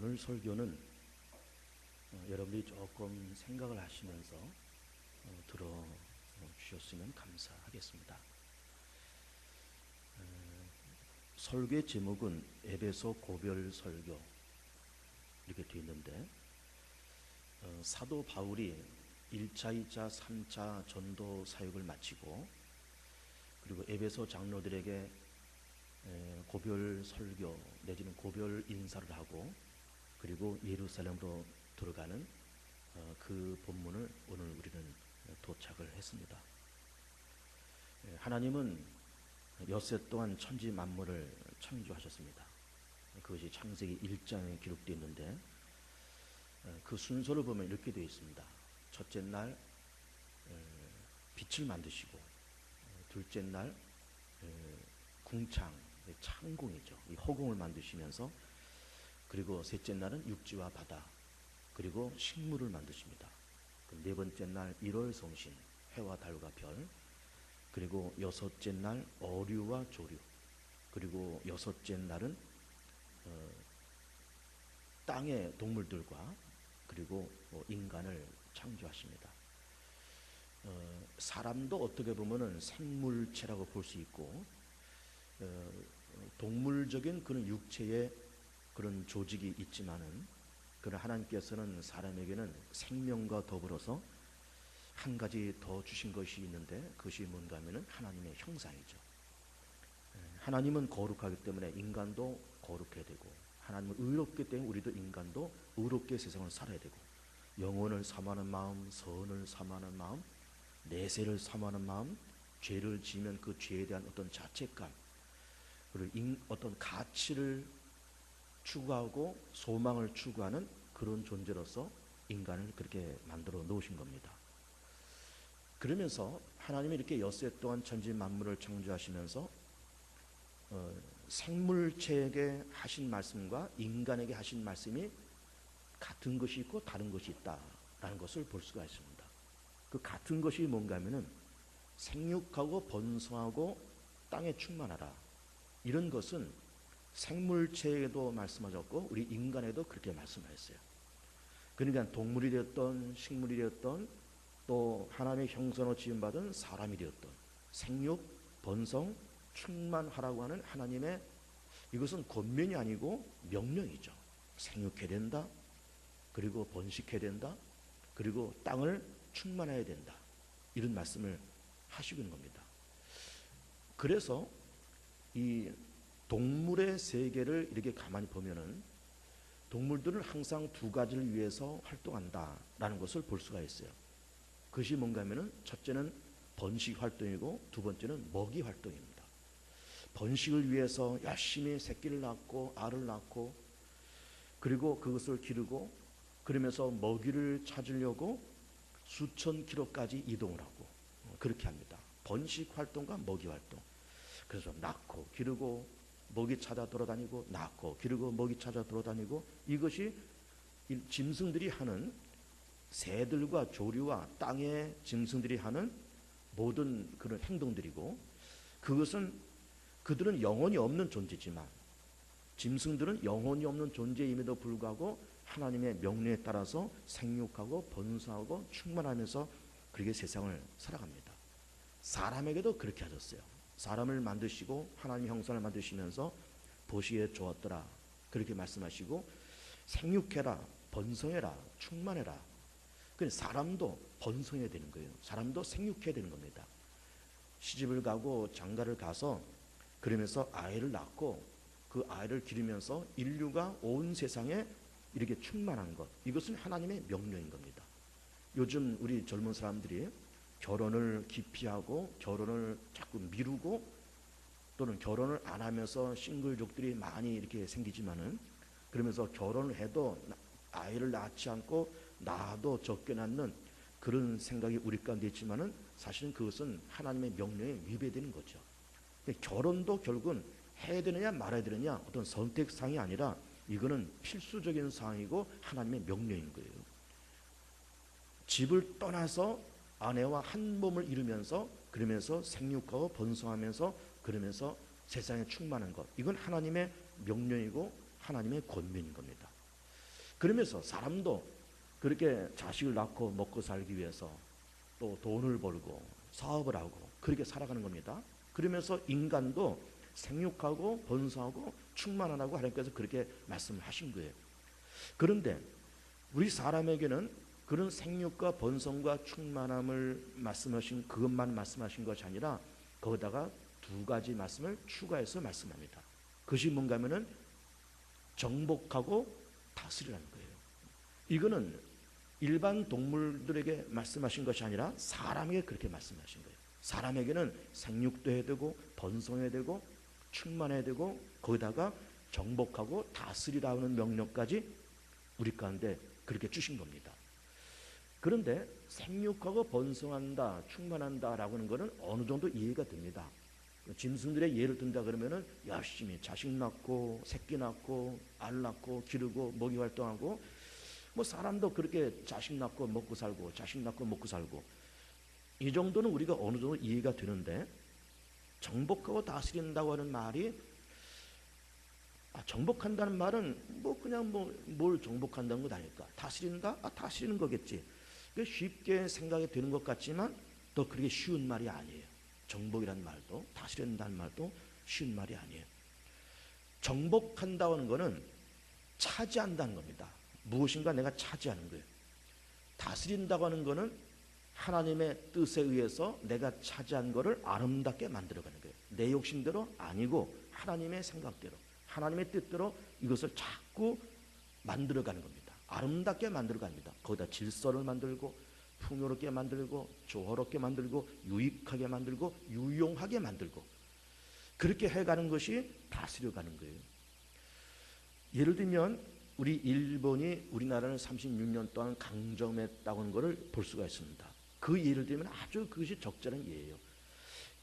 오늘 설교는 여러분들이 조금 생각을 하시면서 들어 주셨으면 감사하겠습니다. 설교의 제목은 에베소 고별 설교 이렇게 되어 있는데, 사도 바울이 1차, 2차, 3차 전도 사역을 마치고 그리고 에베소 장로들에게 고별 설교 내지는 고별 인사를 하고 그리고 예루살렘으로 들어가는 그 본문을 오늘 우리는 도착을 했습니다. 하나님은 엿새 동안 천지 만물을 창조하셨습니다. 그것이 창세기 1장에 기록되어 있는데, 그 순서를 보면 이렇게 되어 있습니다. 첫째 날 빛을 만드시고, 둘째 날 궁창, 창궁이죠. 이 허공을 만드시면서, 그리고 셋째 날은 육지와 바다, 그리고 식물을 만드십니다. 네 번째 날 일월성신, 해와 달과 별, 그리고 여섯째 날 어류와 조류, 그리고 여섯째 날은 땅의 동물들과 그리고 인간을 창조하십니다. 사람도 어떻게 보면은 생물체라고 볼 수 있고, 동물적인 그런 육체의 그런 조직이 있지만은, 그러나 하나님께서는 사람에게는 생명과 더불어서 한 가지 더 주신 것이 있는데, 그것이 뭔가 하면은 하나님의 형상이죠. 하나님은 거룩하기 때문에 인간도 거룩해야 되고, 하나님은 의롭기 때문에 우리도 인간도 의롭게 세상을 살아야 되고, 영혼을 사모하는 마음, 선을 사모하는 마음, 내세를 사모하는 마음, 죄를 지으면 그 죄에 대한 어떤 자책감, 그리고 어떤 가치를 추구하고 소망을 추구하는 그런 존재로서 인간을 그렇게 만들어 놓으신 겁니다. 그러면서 하나님이 이렇게 엿새 동안 천지 만물을 창조하시면서 생물체에게 하신 말씀과 인간에게 하신 말씀이 같은 것이 있고 다른 것이 있다라는 것을 볼 수가 있습니다. 그 같은 것이 뭔가 하면은 생육하고 번성하고 땅에 충만하라, 이런 것은 생물체에도 말씀하셨고 우리 인간에도 그렇게 말씀하셨어요. 그러니까 동물이 되었던 식물이 되었던 또 하나님의 형상으로 지음받은 사람이 되었던 생육, 번성, 충만하라고 하는 하나님의, 이것은 권면이 아니고 명령이죠. 생육해야 된다, 그리고 번식해야 된다, 그리고 땅을 충만해야 된다, 이런 말씀을 하시고 있는 겁니다. 그래서 이 동물의 세계를 이렇게 가만히 보면은 동물들은 항상 두 가지를 위해서 활동한다라는 것을 볼 수가 있어요. 그것이 뭔가 하면은 첫째는 번식 활동이고 두 번째는 먹이 활동입니다. 번식을 위해서 열심히 새끼를 낳고 알을 낳고 그리고 그것을 기르고, 그러면서 먹이를 찾으려고 수천 킬로까지 이동을 하고 그렇게 합니다. 번식 활동과 먹이 활동. 그래서 낳고 기르고 먹이 찾아 돌아다니고, 낳고 기르고 먹이 찾아 돌아다니고, 이것이 짐승들이 하는, 새들과 조류와 땅의 짐승들이 하는 모든 그런 행동들이고, 그것은 그들은 영혼이 없는 존재지만 짐승들은 영혼이 없는 존재임에도 불구하고 하나님의 명령에 따라서 생육하고 번성하고 충만하면서 그렇게 세상을 살아갑니다. 사람에게도 그렇게 하셨어요. 사람을 만드시고 하나님의 형상을 만드시면서 보시기에 좋았더라, 그렇게 말씀하시고 생육해라, 번성해라, 충만해라. 그래서 사람도 번성해야 되는 거예요. 사람도 생육해야 되는 겁니다. 시집을 가고 장가를 가서 그러면서 아이를 낳고 그 아이를 기르면서 인류가 온 세상에 이렇게 충만한 것, 이것은 하나님의 명령인 겁니다. 요즘 우리 젊은 사람들이 결혼을 기피하고 결혼을 자꾸 미루고 또는 결혼을 안 하면서 싱글족들이 많이 이렇게 생기지만은, 그러면서 결혼을 해도 아이를 낳지 않고 낳아도 적게 낳는 그런 생각이 우리 가운데 있지만은 사실은 그것은 하나님의 명령에 위배되는 거죠. 결혼도 결국은 해야 되느냐 말아야 되느냐 어떤 선택사항이 아니라 이거는 필수적인 사항이고 하나님의 명령인 거예요. 집을 떠나서 아내와 한 몸을 이루면서 그러면서 생육하고 번성하면서 그러면서 세상에 충만한 것, 이건 하나님의 명령이고 하나님의 권면인 겁니다. 그러면서 사람도 그렇게 자식을 낳고 먹고 살기 위해서 또 돈을 벌고 사업을 하고 그렇게 살아가는 겁니다. 그러면서 인간도 생육하고 번성하고 충만하라고 하나님께서 그렇게 말씀하신 거예요. 그런데 우리 사람에게는 그런 생육과 번성과 충만함을 말씀하신 그것만 말씀하신 것이 아니라 거기다가 두 가지 말씀을 추가해서 말씀합니다. 그것이 뭔가 하면은 정복하고 다스리라는 거예요. 이거는 일반 동물들에게 말씀하신 것이 아니라 사람에게 그렇게 말씀하신 거예요. 사람에게는 생육도 해야 되고 번성해야 되고 충만해야 되고 거기다가 정복하고 다스리라는 명령까지 우리 가운데 그렇게 주신 겁니다. 그런데 생육하고 번성한다, 충만한다라고 하는 것은 어느 정도 이해가 됩니다. 짐승들의 예를 든다 그러면은 열심히 자식 낳고 새끼 낳고 알 낳고 기르고 먹이 활동하고 뭐 사람도 그렇게 자식 낳고 먹고 살고 자식 낳고 먹고 살고 이 정도는 우리가 어느 정도 이해가 되는데 정복하고 다스린다고 하는 말이 정복한다는 말은 뭐 그냥 뭘 정복한다는 것 아닐까? 다스린다? 다스리는 거겠지. 쉽게 생각이 되는 것 같지만 또 그렇게 쉬운 말이 아니에요. 정복이라는 말도 다스린다는 말도 쉬운 말이 아니에요. 정복한다는 것은 차지한다는 겁니다. 무엇인가 내가 차지하는 거예요. 다스린다고 하는 것은 하나님의 뜻에 의해서 내가 차지한 것을 아름답게 만들어가는 거예요. 내 욕심대로 아니고 하나님의 생각대로 하나님의 뜻대로 이것을 자꾸 만들어가는 겁니다. 아름답게 만들어갑니다. 거기다 질서를 만들고 풍요롭게 만들고 조화롭게 만들고 유익하게 만들고 유용하게 만들고 그렇게 해가는 것이 다스려가는 거예요. 예를 들면 우리 일본이 우리나라를 36년 동안 강점했다고 하는 것을 볼 수가 있습니다. 그 예를 들면 아주 그것이 적절한 예예요.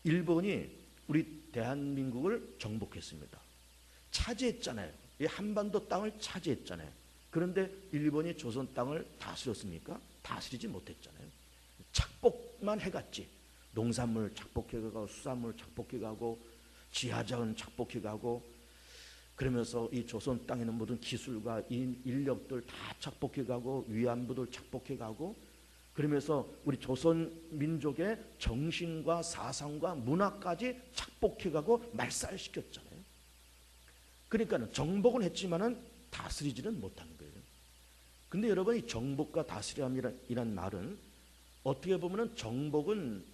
일본이 우리 대한민국을 정복했습니다. 차지했잖아요. 이 한반도 땅을 차지했잖아요. 그런데 일본이 조선 땅을 다스렸습니까? 다스리지 못했잖아요. 착복만 해갔지. 농산물 착복해가고 수산물 착복해가고 지하자원 착복해가고 그러면서 이 조선 땅에 있는 모든 기술과 인력들 다 착복해가고 위안부들 착복해가고 그러면서 우리 조선 민족의 정신과 사상과 문화까지 착복해가고 말살시켰잖아요. 그러니까 정복은 했지만은 다스리지는 못한 거예요. 근데 여러분 이 정복과 다스림이란 말은 어떻게 보면은 정복은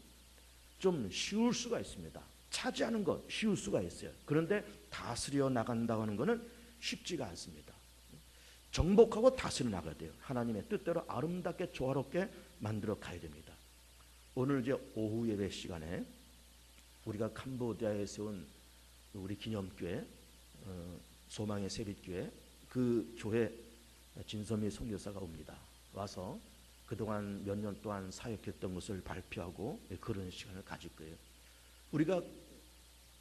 좀 쉬울 수가 있습니다. 차지하는 것 쉬울 수가 있어요. 그런데 다스려 나간다고 하는 것은 쉽지가 않습니다. 정복하고 다스려 나가야 돼요. 하나님의 뜻대로 아름답게 조화롭게 만들어 가야 됩니다. 오늘 이제 오후 예배 시간에 우리가 캄보디아에 세운 우리 기념교회 소망의 세빛교회 그 교회 진선미 선교사가 옵니다. 와서 그동안 몇 년 동안 사역했던 것을 발표하고 그런 시간을 가질 거예요. 우리가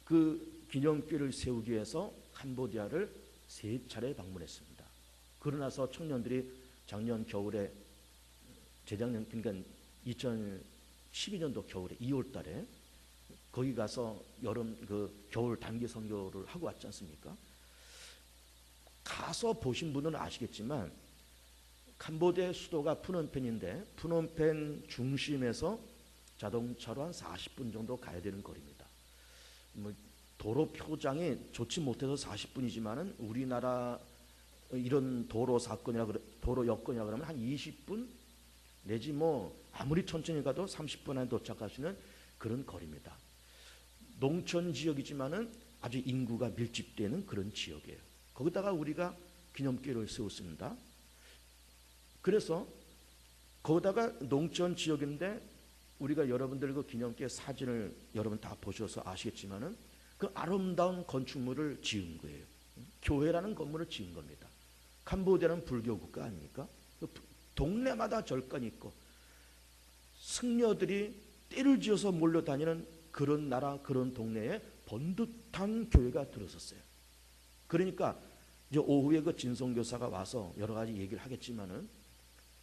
그 기념교회를 세우기 위해서 캄보디아를 3차례 방문했습니다. 그러나서 청년들이 작년 겨울에 재작년 그러니까 2012년도 겨울에 2월 달에 거기 가서 여름 겨울 단기 선교를 하고 왔지 않습니까? 가서 보신 분은 아시겠지만 캄보디아 수도가 푸놈펜인데 푸놈펜 중심에서 자동차로 한 40분 정도 가야 되는 거리입니다. 도로 표장이 좋지 못해서 40분이지만은 우리나라 이런 도로 여건이라 그러면 한 20분 내지 아무리 천천히 가도 30분 안에 도착할 수 있는 그런 거리입니다. 농촌 지역이지만은 아주 인구가 밀집되는 그런 지역이에요. 거기다가 우리가 기념교회를 세웠습니다. 그래서 거기다가 농촌 지역인데 우리가 여러분들 그 기념교회 사진을 여러분 다 보셔서 아시겠지만은 그 아름다운 건축물을 지은 거예요. 교회라는 건물을 지은 겁니다. 캄보디아는 불교 국가 아닙니까? 동네마다 절간이 있고 승려들이 떼를 지어서 몰려다니는 그런 나라 그런 동네에 번듯한 교회가 들어섰어요. 그러니까 이제 오후에 그 진성교사가 와서 여러 가지 얘기를 하겠지만은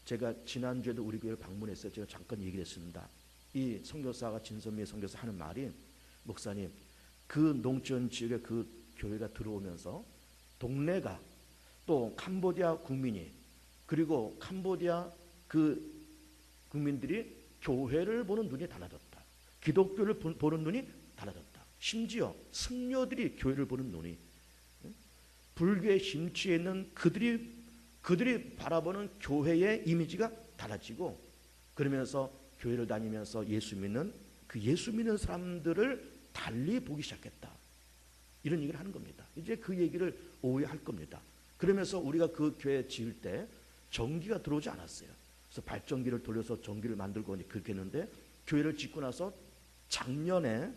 제가 지난주에도 우리 교회를 방문했어요. 제가 잠깐 얘기를 했습니다. 이 선교사가 진선미 선교사 하는 말이 목사님 그 농촌 지역에 그 교회가 들어오면서 동네가 또 캄보디아 국민이 그리고 캄보디아 그 국민들이 교회를 보는 눈이 달라졌다. 기독교를 보는 눈이 달라졌다. 심지어 승려들이 교회를 보는 눈이, 불교에 심취해 있는 그들이 바라보는 교회의 이미지가 달라지고, 그러면서 교회를 다니면서 예수 믿는 사람들을 달리 보기 시작했다. 이런 얘기를 하는 겁니다. 이제 그 얘기를 오후에 할 겁니다. 그러면서 우리가 그 교회 지을 때 전기가 들어오지 않았어요. 그래서 발전기를 돌려서 전기를 만들고 그렇게 했는데, 교회를 짓고 나서 작년에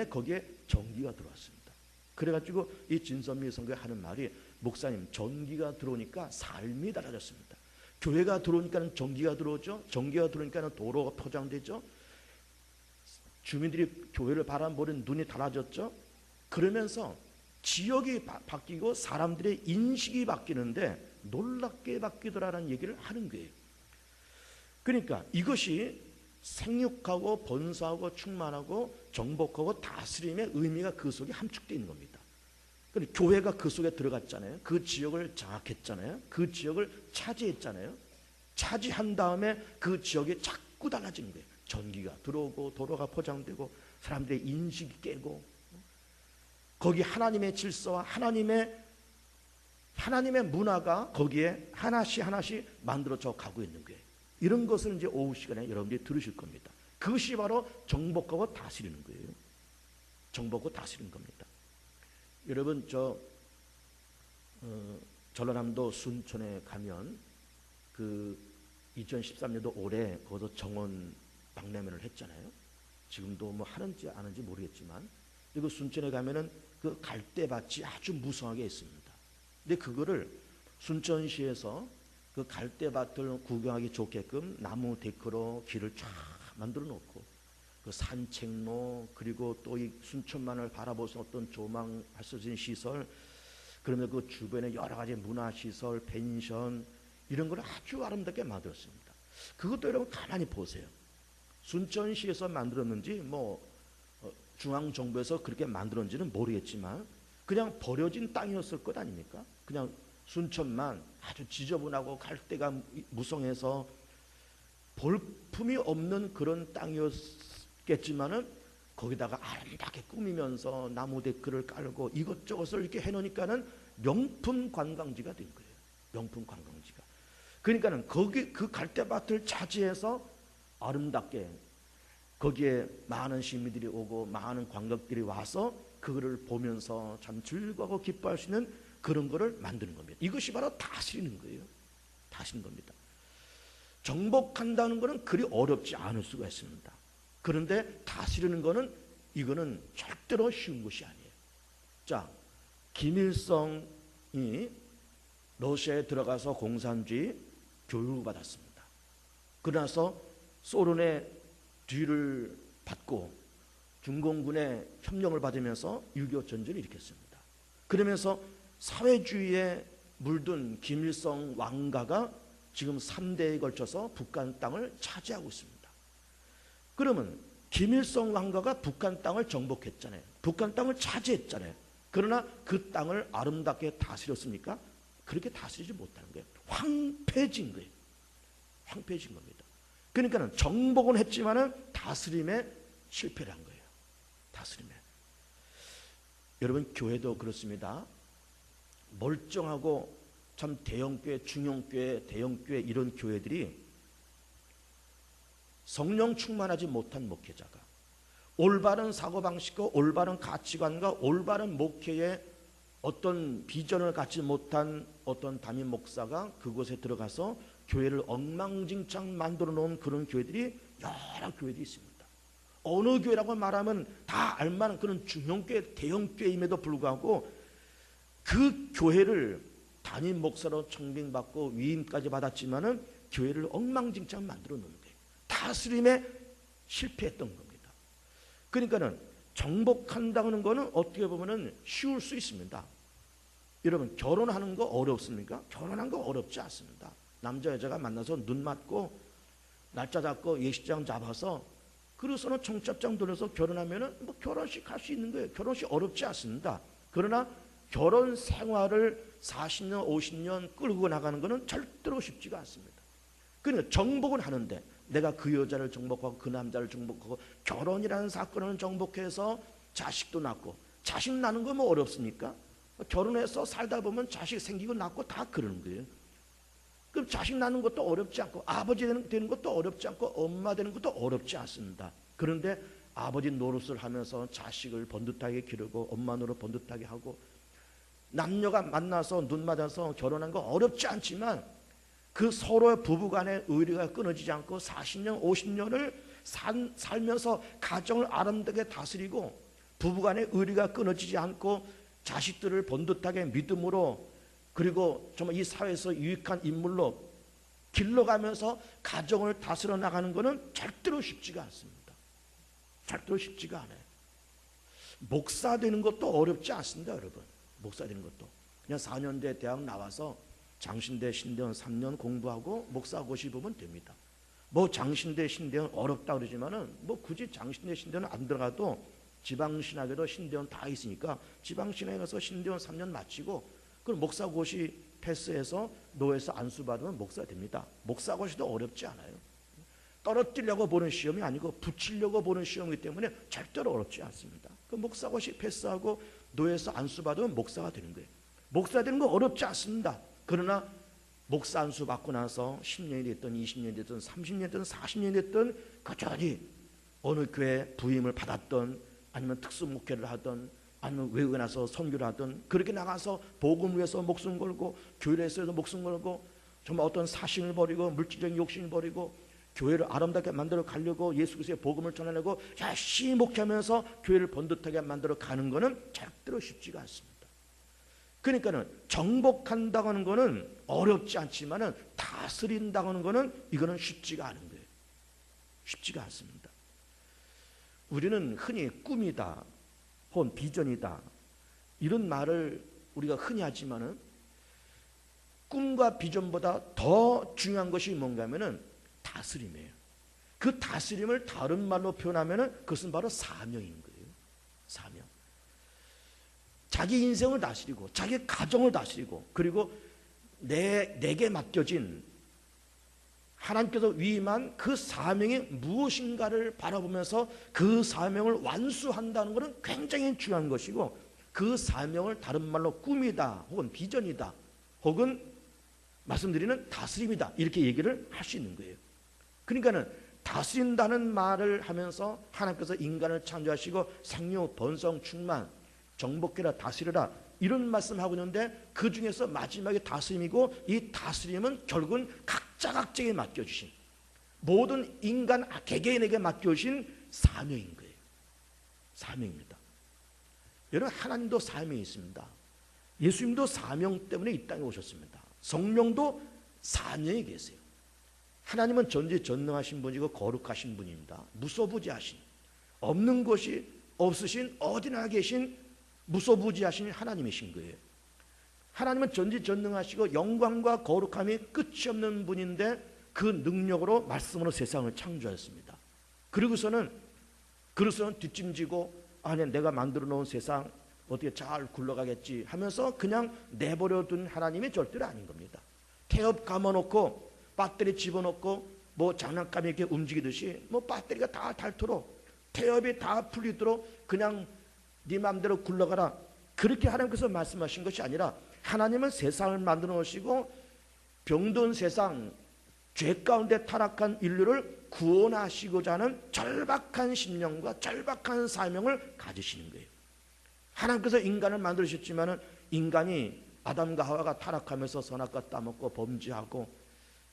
거기에 전기가 들어왔습니다. 그래가지고 이 진선미 선교가 하는 말이, 목사님, 전기가 들어오니까 삶이 달라졌습니다. 교회가 들어오니까 전기가 들어오죠. 전기가 들어오니까 도로가 포장되죠. 주민들이 교회를 바라보는 눈이 달라졌죠. 그러면서 지역이 바뀌고 사람들의 인식이 바뀌는데 놀랍게 바뀌더라라는 얘기를 하는 거예요. 그러니까 이것이 생육하고 번성하고 충만하고 정복하고 다스림의 의미가 그 속에 함축되어 있는 겁니다. 그러니까 교회가 그 속에 들어갔잖아요. 그 지역을 장악했잖아요. 그 지역을 차지했잖아요. 차지한 다음에 그 지역이 자꾸 달라진 거예요. 전기가 들어오고 도로가 포장되고 사람들의 인식이 깨고, 거기 하나님의 질서와 하나님의 문화가 거기에 하나씩 만들어져 가고 있는 거예요. 이런 것을 이제 오후 시간에 여러분들이 들으실 겁니다. 그것이 바로 정복하고 다스리는 거예요. 정복하고 다스리는 겁니다. 여러분, 전라남도 순천에 가면 그 2013년도 올해 거기서 정원 박람회를 했잖아요. 지금도 뭐 하는지 안 하는지 모르겠지만, 그리고 순천에 가면은 그 갈대밭이 아주 무성하게 있습니다. 근데 그거를 순천시에서 그 갈대밭을 구경하기 좋게끔 나무 데크로 길을 쫙 만들어 놓고, 그 산책로, 그리고 또 이 순천만을 바라볼 수 있는 어떤 조망할 수 있는 시설, 그러면 그 주변에 여러 가지 문화시설, 펜션, 이런 걸 아주 아름답게 만들었습니다. 그것도 여러분 가만히 보세요. 순천시에서 만들었는지 중앙정부에서 그렇게 만들었는지는 모르겠지만 그냥 버려진 땅이었을 것 아닙니까? 그냥 순천만 아주 지저분하고 갈대가 무성해서 볼품이 없는 그런 땅이었겠지만은 거기다가 아름답게 꾸미면서 나무 데크를 깔고 이것저것을 이렇게 해놓으니까는 명품 관광지가 된 거예요. 명품 관광지가. 그러니까는 거기 그 갈대밭을 차지해서 아름답게 거기에 많은 시민들이 오고 많은 관객들이 와서 그거를 보면서 참 즐거워하고 기뻐할 수 있는 그런 거를 만드는 겁니다. 이것이 바로 다스리는 거예요. 다스리는 겁니다. 정복한다는 것은 그리 어렵지 않을 수가 있습니다. 그런데 다스리는 것은 이거는 절대로 쉬운 것이 아니에요. 자, 김일성이 러시아에 들어가서 공산주의 교육을 받았습니다. 그러나서 소련의 뒤를 받고 중공군의 협력을 받으면서 6.25 전쟁을 일으켰습니다. 그러면서 사회주의에 물든 김일성 왕가가 지금 3대에 걸쳐서 북한 땅을 차지하고 있습니다. 그러면 김일성 왕가가 북한 땅을 정복했잖아요. 북한 땅을 차지했잖아요. 그러나 그 땅을 아름답게 다스렸습니까? 그렇게 다스리지 못하는 거예요. 황폐해진 거예요. 황폐해진 겁니다. 그러니까는 정복은 했지만은 다스림에 실패를 한 거예요. 다스림에. 여러분, 교회도 그렇습니다. 멀쩡하고 참 대형교회, 중형교회, 대형교회 이런 교회들이 성령 충만하지 못한 목회자가 올바른 사고방식과 올바른 가치관과 올바른 목회의 어떤 비전을 갖지 못한 어떤 담임 목사가 그곳에 들어가서 교회를 엉망진창 만들어 놓은 그런 교회들이 여러 교회들이 있습니다. 어느 교회라고 말하면 다 알만한 그런 중형교회, 대형교회임에도 불구하고 그 교회를 담임 목사로 청빙받고 위임까지 받았지만은 교회를 엉망진창 만들어 놓는 거예요. 다스림에 실패했던 겁니다. 그러니까는 정복한다는 거는 어떻게 보면은 쉬울 수 있습니다. 여러분, 결혼하는 거 어렵습니까? 결혼한 거 어렵지 않습니다. 남자 여자가 만나서 눈 맞고 날짜 잡고 예식장 잡아서 그래서는 청첩장 돌려서 결혼하면은 뭐 결혼식 할 수 있는 거예요. 결혼식 어렵지 않습니다. 그러나 결혼 생활을 40년, 50년 끌고 나가는 것은 절대로 쉽지가 않습니다. 그러니까 정복은 하는데 내가 그 여자를 정복하고 그 남자를 정복하고 결혼이라는 사건을 정복해서 자식도 낳고, 자식 낳는 거 뭐 어렵습니까? 결혼해서 살다 보면 자식 생기고 낳고 다 그러는 거예요. 그럼 자식 낳는 것도 어렵지 않고, 아버지 되는 것도 어렵지 않고, 엄마 되는 것도 어렵지 않습니다. 그런데 아버지 노릇을 하면서 자식을 번듯하게 기르고 엄마 노릇 번듯하게 하고, 남녀가 만나서 눈 맞아서 결혼한 거 어렵지 않지만 그 서로의 부부간의 의리가 끊어지지 않고 40년 50년을 살면서 가정을 아름답게 다스리고 부부간의 의리가 끊어지지 않고 자식들을 번듯하게 믿음으로, 그리고 정말 이 사회에서 유익한 인물로 길러가면서 가정을 다스려 나가는 것은 절대로 쉽지가 않습니다. 절대로 쉽지가 않아요. 목사 되는 것도 어렵지 않습니다, 여러분. 목사 되는 것도 그냥 4년대 대학 나와서 장신대 신대원 3년 공부하고 목사 고시 보면 됩니다. 뭐 장신대 신대원 어렵다 그러지만은 뭐 굳이 장신대 신대원 안 들어가도 지방신학에도 신대원 다 있으니까 지방신학에 가서 신대원 3년 마치고 그럼 목사 고시 패스해서 노예에서 안수 받으면 목사 됩니다. 목사 고시도 어렵지 않아요. 떨어뜨리려고 보는 시험이 아니고 붙이려고 보는 시험이기 때문에 절대로 어렵지 않습니다. 그 목사 고시 패스하고 노예에서 안수 받으면 목사가 되는 거예요. 목사 되는 거 어렵지 않습니다. 그러나 목사 안수 받고 나서 10년이 됐든 20년이 됐든 30년이 됐든 40년이 됐든 꾸준히 어느 교회 부임을 받았던, 아니면 특수 목회를 하던, 아니면 외국에 나서 선교를 하던, 그렇게 나가서 복음을 위해서 목숨 걸고 교회에서 목숨 걸고 정말 어떤 사심을 버리고 물질적인 욕심을 버리고 교회를 아름답게 만들어 가려고 예수 그리스도의 복음을 전하려고 열심히 목회하면서 교회를 번듯하게 만들어 가는 것은 절대로 쉽지가 않습니다. 그러니까는 정복한다고 하는 것은 어렵지 않지만은 다스린다고 하는 것은 이거는 쉽지가 않은 거예요. 쉽지가 않습니다. 우리는 흔히 꿈이다 혹은 비전이다 이런 말을 우리가 흔히 하지만은 꿈과 비전보다 더 중요한 것이 뭔가 하면은 다스림이에요. 그 다스림을 다른 말로 표현하면은 그것은 바로 사명인 거예요. 사명. 자기 인생을 다스리고 자기 가정을 다스리고, 그리고 내게 맡겨진 하나님께서 위임한 그 사명이 무엇인가를 바라보면서 그 사명을 완수한다는 것은 굉장히 중요한 것이고, 그 사명을 다른 말로 꿈이다 혹은 비전이다 혹은 말씀드리는 다스림이다 이렇게 얘기를 할 수 있는 거예요. 그러니까는 다스린다는 말을 하면서 하나님께서 인간을 창조하시고 생육, 번성, 충만, 정복해라, 다스려라 이런 말씀하고 있는데, 그 중에서 마지막에 다스림이고, 이 다스림은 결국은 각자에게 맡겨주신, 모든 인간 개개인에게 맡겨주신 사명인 거예요. 사명입니다. 여러분, 하나님도 사명이 있습니다. 예수님도 사명 때문에 이 땅에 오셨습니다. 성령도 사명이 계세요. 하나님은 전지전능하신 분이고 거룩하신 분입니다. 무소부지하신, 없는 것이 없으신, 어디나 계신 무소부지하신 하나님이신 거예요. 하나님은 전지전능하시고 영광과 거룩함이 끝이 없는 분인데 그 능력으로 말씀으로 세상을 창조하였습니다. 그러고서는 뒷짐지고 아니 내가 만들어 놓은 세상 어떻게 잘 굴러가겠지 하면서 그냥 내버려 둔 하나님이 절대로 아닌 겁니다. 태엽 감아놓고 배터리 집어넣고 뭐 장난감이 이렇게 움직이듯이 뭐 배터리가 다 닳도록, 태엽이 다 풀리도록 그냥 네 마음대로 굴러가라, 그렇게 하나님께서 말씀하신 것이 아니라, 하나님은 세상을 만들어 놓으시고 병든 세상, 죄 가운데 타락한 인류를 구원하시고자 하는 절박한 심령과 절박한 사명을 가지시는 거예요. 하나님께서 인간을 만드셨지만은 인간이 아담과 하와가 타락하면서 선악과 따먹고 범죄하고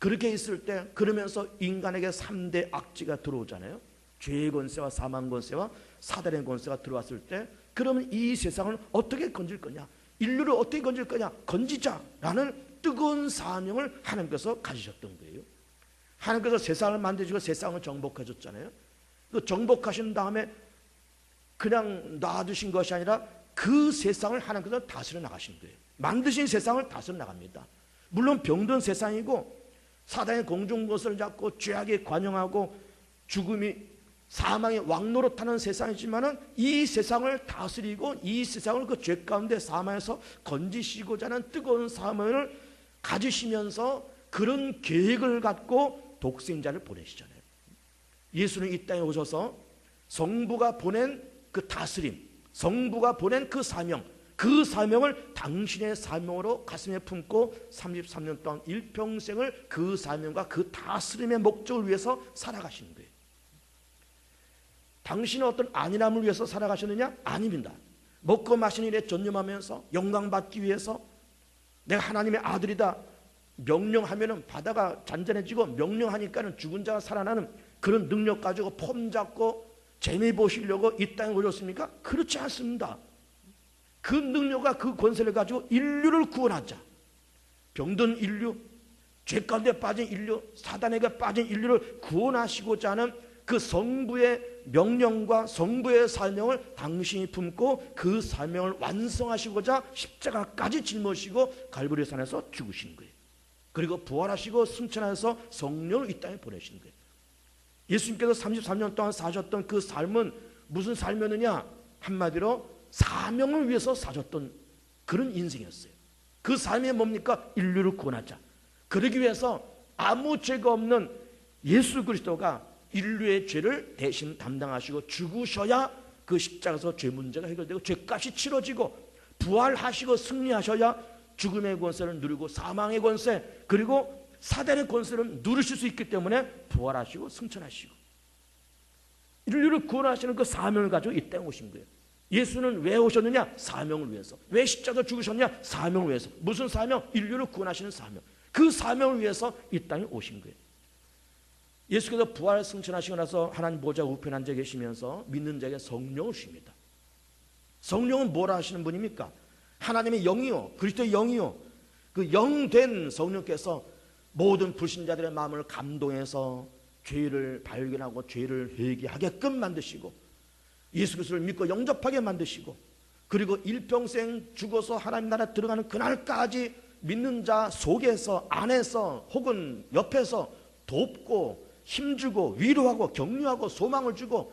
그렇게 있을 때, 그러면서 인간에게 3대 악지가 들어오잖아요. 죄의 권세와 사망 권세와 사단의 권세가 들어왔을 때, 그러면 이 세상을 어떻게 건질 거냐, 인류를 어떻게 건질 거냐, 건지자라는 뜨거운 사명을 하나님께서 가지셨던 거예요. 하나님께서 세상을 만드시고 세상을 정복하셨잖아요. 그 정복하신 다음에 그냥 놔두신 것이 아니라 그 세상을 하나님께서 다스려 나가신 거예요. 만드신 세상을 다스려 나갑니다. 물론 병든 세상이고 사단의 공중것을 잡고 죄악에 관영하고 죽음이 사망의 왕노릇하는 세상이지만은 이 세상을 다스리고 이 세상을 그 죄 가운데 사망에서 건지시고자 하는 뜨거운 사명을 가지시면서 그런 계획을 갖고 독생자를 보내시잖아요. 예수는 이 땅에 오셔서 성부가 보낸 그 다스림, 성부가 보낸 그 사명, 그 사명을 당신의 사명으로 가슴에 품고 33년 동안 일평생을 그 사명과 그 다스림의 목적을 위해서 살아가시는 거예요. 당신은 어떤 안일함을 위해서 살아가셨느냐? 아닙니다. 먹고 마시는 일에 전념하면서 영광받기 위해서 내가 하나님의 아들이다 명령하면은 바다가 잔잔해지고 명령하니까는 죽은 자가 살아나는 그런 능력 가지고 폼 잡고 재미 보시려고 이 땅에 오셨습니까? 그렇지 않습니다. 그 능력과 그 권세를 가지고 인류를 구원하자. 병든 인류, 죄 가운데 빠진 인류, 사단에게 빠진 인류를 구원하시고자 하는 그 성부의 명령과 성부의 사명을 당신이 품고 그 사명을 완성하시고자 십자가까지 짊어지시고 갈보리 산에서 죽으신 거예요. 그리고 부활하시고 승천하셔서 성령을 이 땅에 보내신 거예요. 예수님께서 33년 동안 사셨던 그 삶은 무슨 삶이었느냐? 한마디로 사명을 위해서 사셨던 그런 인생이었어요. 그 삶이 뭡니까? 인류를 구원하자. 그러기 위해서 아무 죄가 없는 예수 그리스도가 인류의 죄를 대신 담당하시고 죽으셔야 그 십자가에서 죄 문제가 해결되고 죄값이 치러지고 부활하시고 승리하셔야 죽음의 권세를 누리고 사망의 권세 그리고 사단의 권세를 누리실 수 있기 때문에 부활하시고 승천하시고 인류를 구원하시는 그 사명을 가지고 이 땅에 오신 거예요. 예수는 왜 오셨느냐? 사명을 위해서. 왜 십자가에 죽으셨냐? 사명을 위해서. 무슨 사명? 인류를 구원하시는 사명. 그 사명을 위해서 이 땅에 오신 거예요. 예수께서 부활 승천하시고 나서 하나님 보좌 우편에 앉아 계시면서 믿는 자에게 성령을 주십니다. 성령은 뭐라 하시는 분입니까? 하나님의 영이요 그리스도의 영이요 그 영된 성령께서 모든 불신자들의 마음을 감동해서 죄를 발견하고 죄를 회개하게끔 만드시고 예수 그리스도를 믿고 영접하게 만드시고 그리고 일평생 죽어서 하나님 나라 들어가는 그날까지 믿는 자 속에서 안에서 혹은 옆에서 돕고 힘주고 위로하고 격려하고 소망을 주고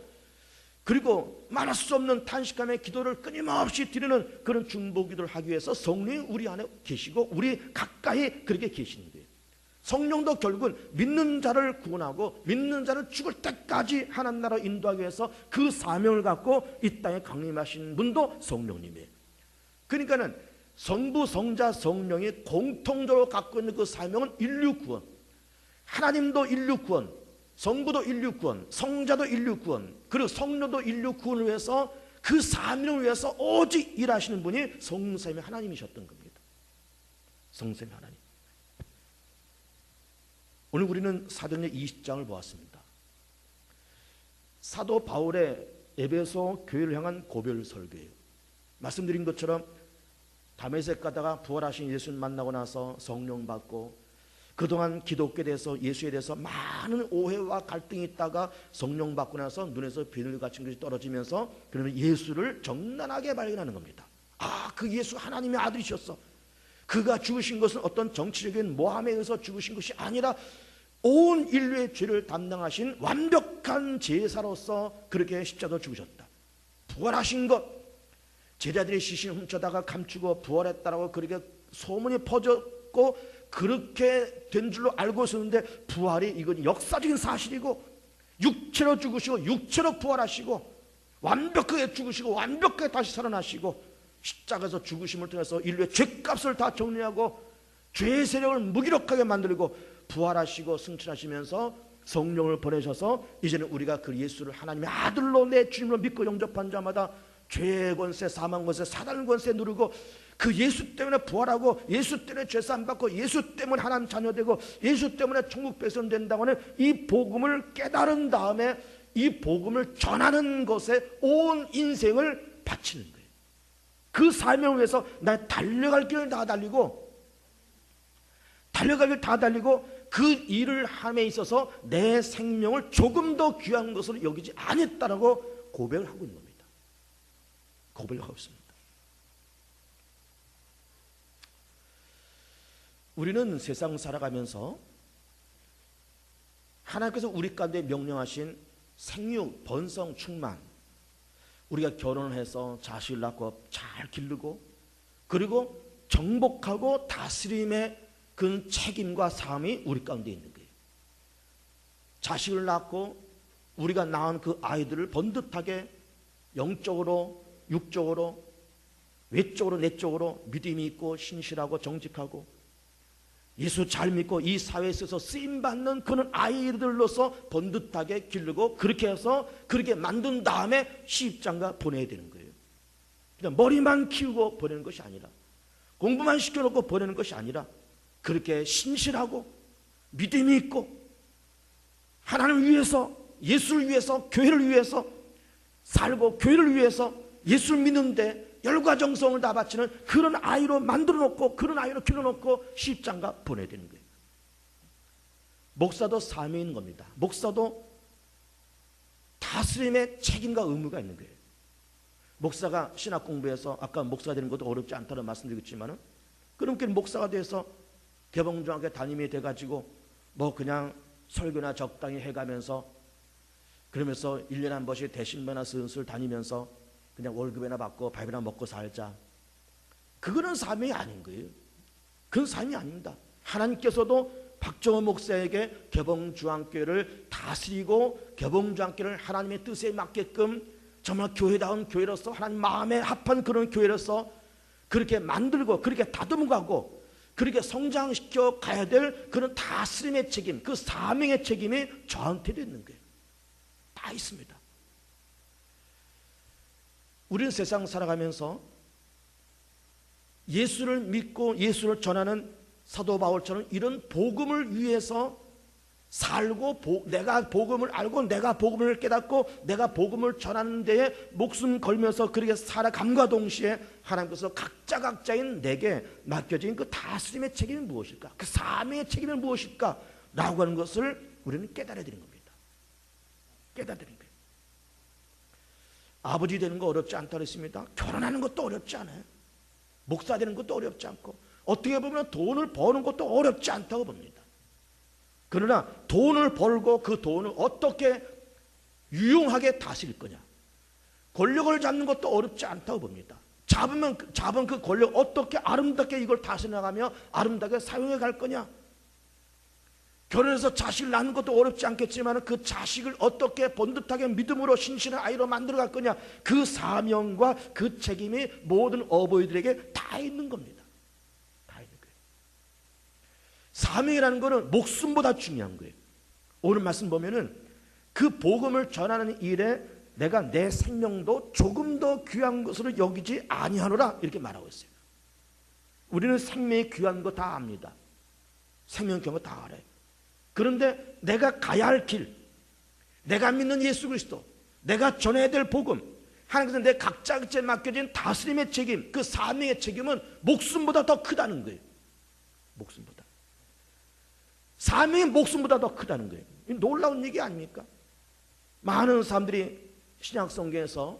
그리고 말할 수 없는 탄식함의 기도를 끊임없이 드리는 그런 중보기도를 하기 위해서 성령이 우리 안에 계시고 우리 가까이 그렇게 계시는 거예요. 성령도 결국은 믿는 자를 구원하고 믿는 자를 죽을 때까지 하나님 나라 인도하기 위해서 그 사명을 갖고 이 땅에 강림하신 분도 성령님이에요. 그러니까는 성부, 성자, 성령이 공통적으로 갖고 있는 그 사명은 인류 구원. 하나님도 인류 구원, 성부도 인류 구원, 성자도 인류 구원, 그리고 성령도 인류 구원을 위해서 그 사명을 위해서 오직 일하시는 분이 성삼위 하나님이셨던 겁니다. 성삼위 하나님. 오늘 우리는 사도행전 20장을 보았습니다. 사도 바울의 에베소 교회를 향한 고별 설교예요. 말씀드린 것처럼 다메섹 가다가 부활하신 예수님 만나고 나서 성령 받고 그동안 기독교에 대해서 예수에 대해서 많은 오해와 갈등이 있다가 성령 받고 나서 눈에서 비늘 같은 것이 떨어지면서 그러면 예수를 정난하게 발견하는 겁니다. 아, 그 예수 하나님의 아들이셨어. 그가 죽으신 것은 어떤 정치적인 모함에 의해서 죽으신 것이 아니라 온 인류의 죄를 담당하신 완벽한 제사로서 그렇게 십자가로 죽으셨다. 부활하신 것, 제자들이 시신 훔쳐다가 감추고 부활했다라고 그렇게 소문이 퍼졌고 그렇게 된 줄로 알고 있었는데 부활이 이건 역사적인 사실이고 육체로 죽으시고 육체로 부활하시고 완벽하게 죽으시고 완벽하게 다시 살아나시고 십자가에서 죽으심을 통해서 인류의 죄값을 다 정리하고 죄의 세력을 무기력하게 만들고 부활하시고 승천하시면서 성령을 보내셔서 이제는 우리가 그 예수를 하나님의 아들로 내 주님으로 믿고 영접한 자마다 죄의 권세, 사망 권세, 사단 권세 누르고 그 예수 때문에 부활하고 예수 때문에 죄사함 받고 예수 때문에 하나님 자녀 되고 예수 때문에 천국 백성 된다고 하는 이 복음을 깨달은 다음에 이 복음을 전하는 것에 온 인생을 바치는 거예요. 그 사명을 위해서 나 달려갈 길을 다 달리고 그 일을 함에 있어서 내 생명을 조금 더 귀한 것으로 여기지 않았다라고 고백을 하고 있는 겁니다. 고백을 하고 있습니다. 우리는 세상 살아가면서 하나님께서 우리 가운데 명령하신 생육, 번성, 충만. 우리가 결혼을 해서 자식을 낳고 잘 기르고 그리고 정복하고 다스림의 그 책임과 삶이 우리 가운데 있는 거예요. 자식을 낳고 우리가 낳은 그 아이들을 번듯하게 영적으로, 육적으로, 외적으로, 내적으로 믿음이 있고 신실하고 정직하고 예수 잘 믿고 이 사회에 있어서 쓰임받는 그런 아이들로서 번듯하게 기르고 그렇게 해서 그렇게 만든 다음에 시집장가 보내야 되는 거예요. 그냥 머리만 키우고 보내는 것이 아니라 공부만 시켜놓고 보내는 것이 아니라 그렇게 신실하고 믿음이 있고 하나님을 위해서 예수를 위해서 교회를 위해서 살고 교회를 위해서 예수를 믿는데 열과정성을 다 바치는 그런 아이로 만들어 놓고 그런 아이로 길러놓고 시집장가 보내야 되는 거예요. 목사도 삶이 있는 겁니다. 목사도 다스림의 책임과 의무가 있는 거예요. 목사가 신학 공부해서 아까 목사가 되는 것도 어렵지 않다는 말씀드렸지만은 그럼 목사가 돼서 개봉중학교 담임이 돼가지고 뭐 그냥 설교나 적당히 해가면서 그러면서 1년에 한 번씩 대신배나 슬슬 다니면서 그냥 월급이나 받고 밥이나 먹고 살자. 그거는 삶이 아닌 거예요. 그건 삶이 아닙니다. 하나님께서도 박정호 목사에게 개봉중앙교회를 다스리고 개봉중앙교회를 하나님의 뜻에 맞게끔 정말 교회다운 교회로서 하나님 마음에 합한 그런 교회로서 그렇게 만들고 그렇게 다듬어가고 그렇게 성장시켜 가야 될 그런 다스림의 책임, 그 사명의 책임이 저한테도 있는 거예요. 다 있습니다. 우리는 세상 살아가면서 예수를 믿고 예수를 전하는 사도 바울처럼 이런 복음을 위해서 살고 내가 복음을 알고 내가 복음을 깨닫고 내가 복음을 전하는 데에 목숨 걸면서 그렇게 살아감과 동시에 하나님께서 각자인 내게 맡겨진 그 다스림의 책임이 무엇일까? 그 사명의 책임이 무엇일까? 라고 하는 것을 우리는 깨달아야 되는 겁니다. 깨달아야 되는 거예요. 아버지 되는 거 어렵지 않다 그랬습니다. 결혼하는 것도 어렵지 않아요. 목사 되는 것도 어렵지 않고 어떻게 보면 돈을 버는 것도 어렵지 않다고 봅니다. 그러나 돈을 벌고 그 돈을 어떻게 유용하게 다스릴 거냐, 권력을 잡는 것도 어렵지 않다고 봅니다. 잡은 그 권력 어떻게 아름답게 이걸 다스려 나가며 아름답게 사용해 갈 거냐, 결혼해서 자식을 낳는 것도 어렵지 않겠지만 그 자식을 어떻게 번듯하게 믿음으로 신실한 아이로 만들어 갈 거냐, 그 사명과 그 책임이 모든 어버이들에게 다 있는 겁니다. 다 있는 거예요. 사명이라는 것은 목숨보다 중요한 거예요. 오늘 말씀 보면은 그 복음을 전하는 일에 내가 내 생명도 조금 더 귀한 것으로 여기지 아니하노라 이렇게 말하고 있어요. 우리는 생명이 귀한 거 다 압니다. 생명 귀한 거 다 알아요. 그런데 내가 가야 할 길, 내가 믿는 예수 그리스도, 내가 전해야 될 복음, 하나님께서 내 각자에 맡겨진 다스림의 책임, 그 사명의 책임은 목숨보다 더 크다는 거예요. 목숨보다. 사명이 목숨보다 더 크다는 거예요. 놀라운 얘기 아닙니까? 많은 사람들이 신약 성경에서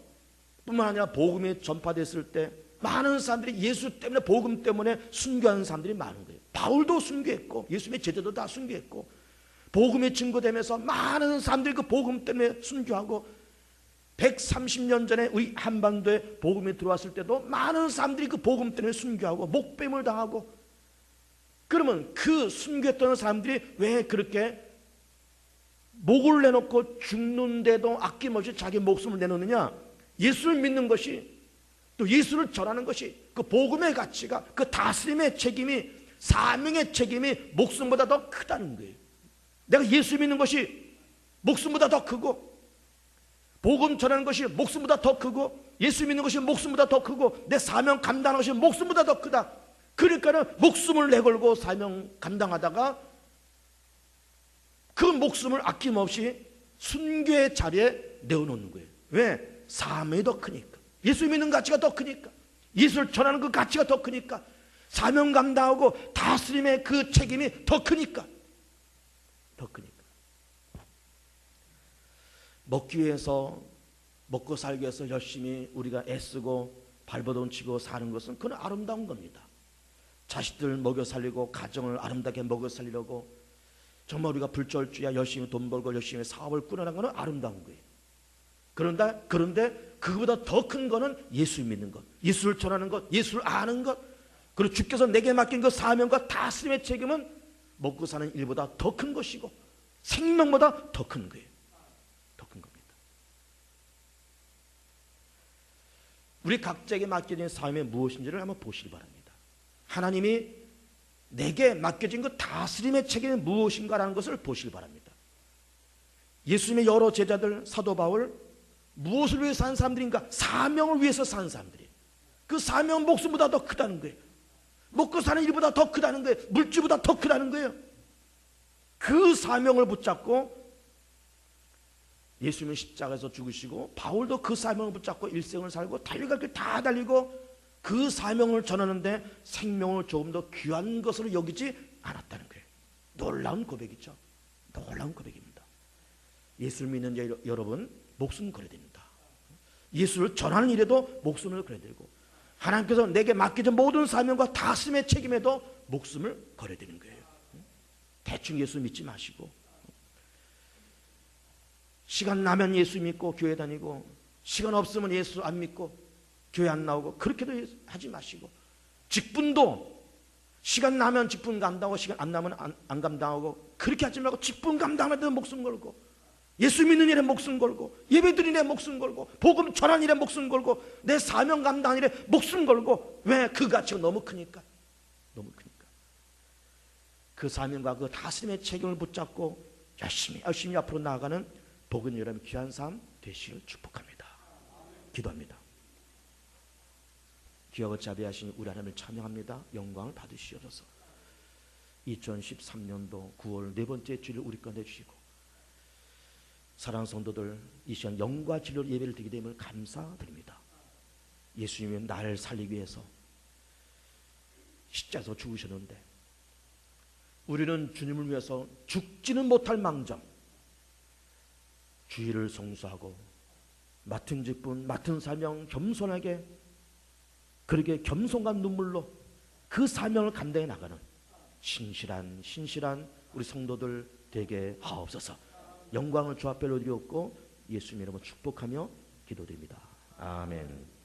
뿐만 아니라 복음이 전파됐을 때 많은 사람들이 예수 때문에 복음 때문에 순교하는 사람들이 많은 거예요. 바울도 순교했고 예수님의 제자도 다 순교했고 복음이 증거되면서 많은 사람들이 그 복음 때문에 순교하고 130년 전에 우리 한반도에 복음이 들어왔을 때도 많은 사람들이 그 복음 때문에 순교하고 목뱀을 당하고, 그러면 그 순교했던 사람들이 왜 그렇게 목을 내놓고 죽는데도 아낌없이 자기 목숨을 내놓느냐? 예수를 믿는 것이, 또 예수를 전하는 것이, 그 복음의 가치가, 그 다스림의 책임이, 사명의 책임이 목숨보다 더 크다는 거예요. 내가 예수 믿는 것이 목숨보다 더 크고, 복음 전하는 것이 목숨보다 더 크고, 예수 믿는 것이 목숨보다 더 크고, 내 사명 감당하는 것이 목숨보다 더 크다. 그러니까는 목숨을 내걸고 사명 감당하다가 그 목숨을 아낌없이 순교의 자리에 내어놓는 거예요. 왜? 사명이 더 크니까. 예수 믿는 가치가 더 크니까. 예수를 전하는 그 가치가 더 크니까. 사명 감당하고 다스림의 그 책임이 더 크니까. 더 크니까. 먹기 위해서, 먹고 살기 위해서 열심히 우리가 애쓰고 발버둥 치고 사는 것은 그건 아름다운 겁니다. 자식들 먹여 살리고 가정을 아름답게 먹여 살리려고 정말 우리가 불철주야 열심히 돈 벌고 열심히 사업을 꾸려나가는 건 아름다운 거예요. 그런데 그거보다 더 큰 거는 예수 믿는 것, 예수를 전하는 것, 예수를 아는 것, 그리고 주께서 내게 맡긴 그 사명과 다스림의 책임은 먹고 사는 일보다 더 큰 것이고 생명보다 더 큰 거예요. 더 큰 겁니다. 우리 각자에게 맡겨진 사명이 무엇인지를 한번 보시기 바랍니다. 하나님이 내게 맡겨진 그 다스림의 책임이 무엇인가라는 것을 보시기 바랍니다. 예수님의 여러 제자들, 사도 바울, 무엇을 위해서 산 사람들인가? 사명을 위해서 산 사람들이에요. 그 사명은 목숨보다 더 크다는 거예요. 먹고 사는 일보다 더 크다는 거예요. 물질보다 더 크다는 거예요. 그 사명을 붙잡고 예수님은 십자가에서 죽으시고 바울도 그 사명을 붙잡고 일생을 살고 달려갈 길 다 달리고 그 사명을 전하는데 생명을 조금 더 귀한 것으로 여기지 않았다는 거예요. 놀라운 고백이죠. 놀라운 고백입니다. 예수를 믿는 여러분 목숨 걸어야 됩니다. 예수를 전하는 일에도 목숨을 걸어야 되고 하나님께서 내게 맡겨진 모든 사명과 다스림의 책임에도 목숨을 걸어야 되는 거예요. 대충 예수 믿지 마시고 시간 나면 예수 믿고 교회 다니고 시간 없으면 예수 안 믿고 교회 안 나오고 그렇게도 하지 마시고 직분도 시간 나면 직분 감당하고 시간 안 나면 안 감당하고 그렇게 하지 말고 직분 감당할 때는 목숨 걸고 예수 믿는 일에 목숨 걸고 예배 드리는 일에 목숨 걸고 복음 전하는 일에 목숨 걸고 내 사명 감당하는 일에 목숨 걸고 왜? 그 가치가 너무 크니까. 너무 크니까. 그 사명과 그 다스림의 책임을 붙잡고 열심히 앞으로 나아가는 복은 여러분 귀한 삶 되시길 축복합니다. 기도합니다. 귀하고 자비하신 우리 하나님을 찬양합니다. 영광을 받으시옵소서. 2013년도 9월 네 번째 주일 우리 가운데 주시고 사랑하는 성도들 이 시간 영과 진리로 예배를 드리게 됨을 감사드립니다. 예수님이 나를 살리기 위해서 십자가에서 죽으셨는데 우리는 주님을 위해서 죽지는 못할 망정 주의를 성수하고 맡은 직분 맡은 사명 겸손하게 그렇게 겸손과 눈물로 그 사명을 감당해 나가는 신실한 우리 성도들 되게 하옵소서. 영광을 주 앞에 올려드렸고 예수님 이름으로 축복하며 기도드립니다. 아멘.